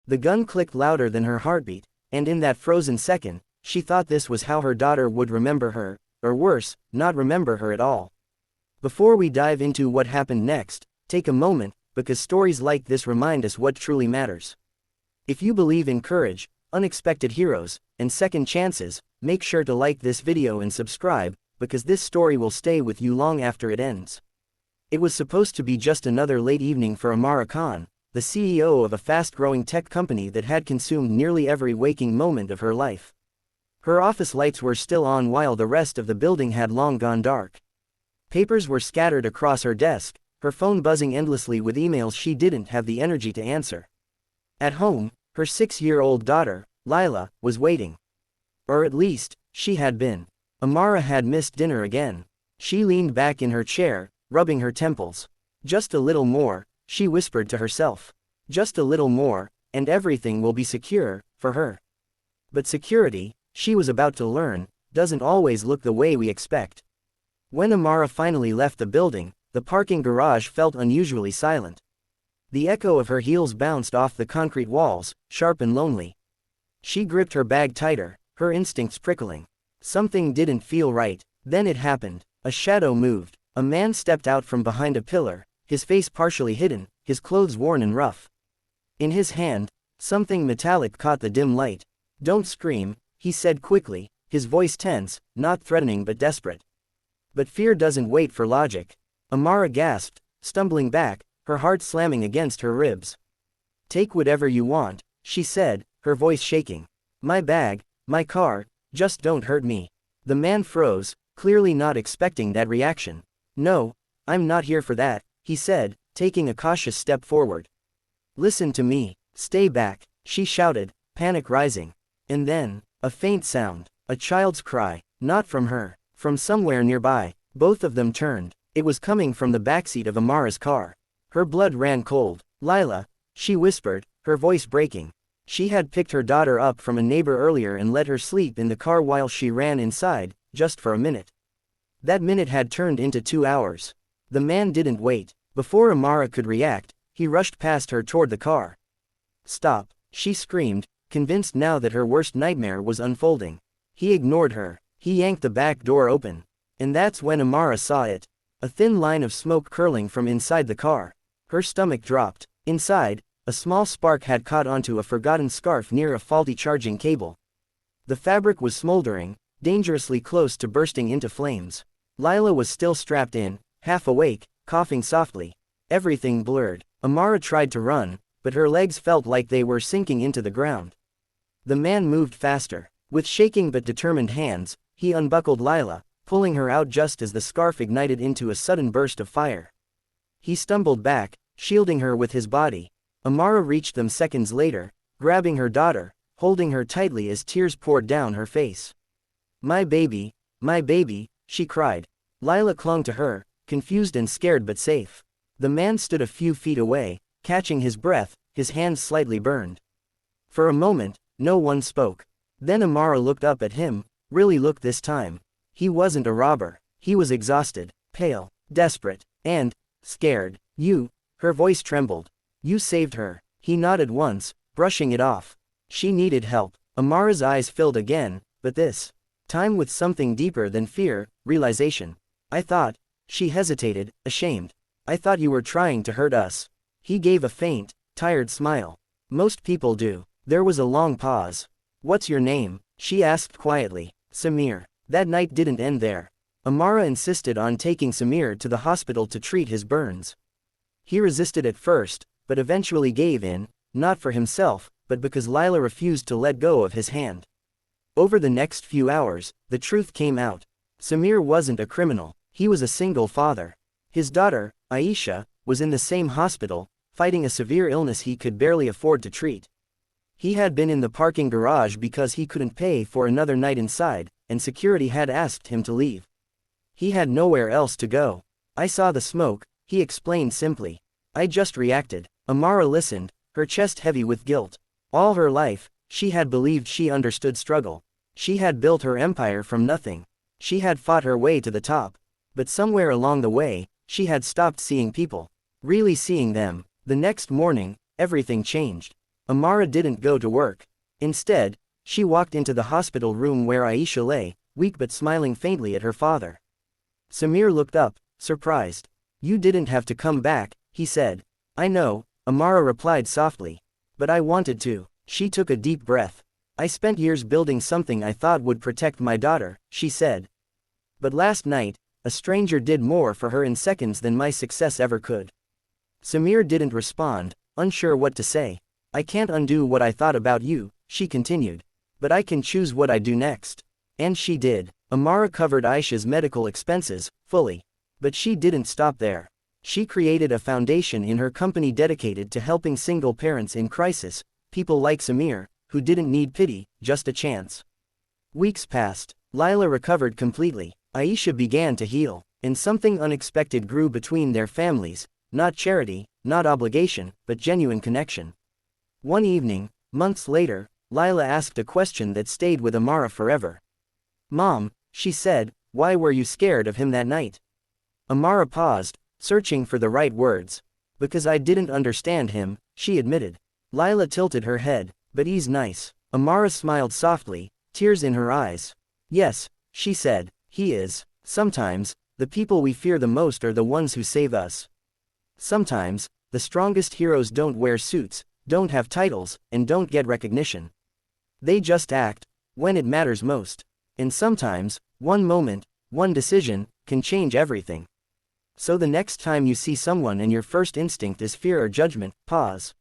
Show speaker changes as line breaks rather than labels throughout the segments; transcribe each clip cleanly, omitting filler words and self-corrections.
The gun clicked louder than her heartbeat, and in that frozen second, she thought this was how her daughter would remember her, or worse, not remember her at all. Before we dive into what happened next, take a moment, because stories like this remind us what truly matters. If you believe in courage, unexpected heroes, and second chances, make sure to like this video and subscribe, because this story will stay with you long after it ends. It was supposed to be just another late evening for Amara Khan, the CEO of a fast-growing tech company that had consumed nearly every waking moment of her life. Her office lights were still on while the rest of the building had long gone dark. Papers were scattered across her desk, her phone buzzing endlessly with emails she didn't have the energy to answer. At home, her 6-year-old daughter, Lila, was waiting. Or at least, she had been. Amara had missed dinner again. She leaned back in her chair, rubbing her temples. Just a little more, she whispered to herself. Just a little more, and everything will be secure, for her. But security, she was about to learn, doesn't always look the way we expect. When Amara finally left the building, the parking garage felt unusually silent. The echo of her heels bounced off the concrete walls, sharp and lonely. She gripped her bag tighter, her instincts prickling. Something didn't feel right. Then it happened. A shadow moved. A man stepped out from behind a pillar, his face partially hidden, his clothes worn and rough. In his hand, something metallic caught the dim light. "Don't scream," he said quickly, his voice tense, not threatening but desperate. But fear doesn't wait for logic. Amara gasped, stumbling back, her heart slamming against her ribs. "Take whatever you want," she said, her voice shaking. "My bag, my car, just don't hurt me." The man froze, clearly not expecting that reaction. "No, I'm not here for that," he said, taking a cautious step forward. "Listen to me, stay back," she shouted, panic rising. And then, a faint sound, a child's cry, not from her, from somewhere nearby. Both of them turned. It was coming from the backseat of Amara's car. Her blood ran cold. "Lila," she whispered, her voice breaking. She had picked her daughter up from a neighbor earlier and let her sleep in the car while she ran inside, just for a minute. That minute had turned into 2 hours. The man didn't wait. Before Amara could react, he rushed past her toward the car. "Stop," she screamed, convinced now that her worst nightmare was unfolding. He ignored her. He yanked the back door open. And that's when Amara saw it. A thin line of smoke curling from inside the car. Her stomach dropped. Inside, a small spark had caught onto a forgotten scarf near a faulty charging cable. The fabric was smoldering, dangerously close to bursting into flames. Lila was still strapped in, half awake, coughing softly. Everything blurred. Amara tried to run, but her legs felt like they were sinking into the ground. The man moved faster. With shaking but determined hands, he unbuckled Lila, pulling her out just as the scarf ignited into a sudden burst of fire. He stumbled back, shielding her with his body. Amara reached them seconds later, grabbing her daughter, holding her tightly as tears poured down her face. My baby," she cried. Lila clung to her, confused and scared but safe. The man stood a few feet away, catching his breath, his hands slightly burned. For a moment, no one spoke. Then Amara looked up at him, really looked this time. He wasn't a robber. He was exhausted, pale, desperate, and scared. "You," her voice trembled. "You saved her." He nodded once, brushing it off. She needed help. Amara's eyes filled again, but this time with something deeper than fear, realization. "I thought," she hesitated, ashamed. "I thought you were trying to hurt us." He gave a faint, tired smile. "Most people do." There was a long pause. "What's your name?" she asked quietly. "Samir." That night didn't end there. Amara insisted on taking Samir to the hospital to treat his burns. He resisted at first, but eventually gave in, not for himself, but because Lila refused to let go of his hand. Over the next few hours, the truth came out. Samir wasn't a criminal. He was a single father. His daughter, Aisha, was in the same hospital, fighting a severe illness he could barely afford to treat. He had been in the parking garage because he couldn't pay for another night inside, and security had asked him to leave. He had nowhere else to go. "I saw the smoke," he explained simply. "I just reacted." Amara listened, her chest heavy with guilt. All her life, she had believed she understood struggle. She had built her empire from nothing. She had fought her way to the top. But somewhere along the way, she had stopped seeing people. Really seeing them. The next morning, everything changed. Amara didn't go to work. Instead, she walked into the hospital room where Aisha lay, weak but smiling faintly at her father. Samir looked up, surprised. "You didn't have to come back," he said. "I know," Amara replied softly. "But I wanted to." She took a deep breath. "I spent years building something I thought would protect my daughter," she said. "But last night, a stranger did more for her in seconds than my success ever could." Samir didn't respond, unsure what to say. "I can't undo what I thought about you," she continued. "But I can choose what I do next." And she did. Amara covered Aisha's medical expenses, fully. But she didn't stop there. She created a foundation in her company dedicated to helping single parents in crisis, people like Samir, who didn't need pity, just a chance. Weeks passed. Lila recovered completely. Aisha began to heal, and something unexpected grew between their families, not charity, not obligation, but genuine connection. One evening, months later, Lila asked a question that stayed with Amara forever. "Mom," she said, "why were you scared of him that night?" Amara paused, searching for the right words. "Because I didn't understand him," she admitted. Lila tilted her head. "But he's nice." Amara smiled softly, tears in her eyes. "Yes," she said, "he is. Sometimes, the people we fear the most are the ones who save us. Sometimes, the strongest heroes don't wear suits, don't have titles, and don't get recognition. They just act, when it matters most. And sometimes, one moment, one decision, can change everything. So the next time you see someone and your first instinct is fear or judgment, pause.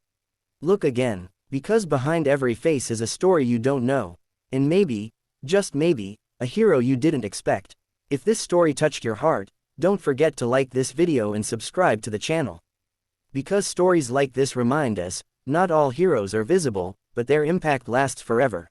Look again, because behind every face is a story you don't know. And maybe, just maybe, a hero you didn't expect. If this story touched your heart, don't forget to like this video and subscribe to the channel. Because stories like this remind us, not all heroes are visible, but their impact lasts forever.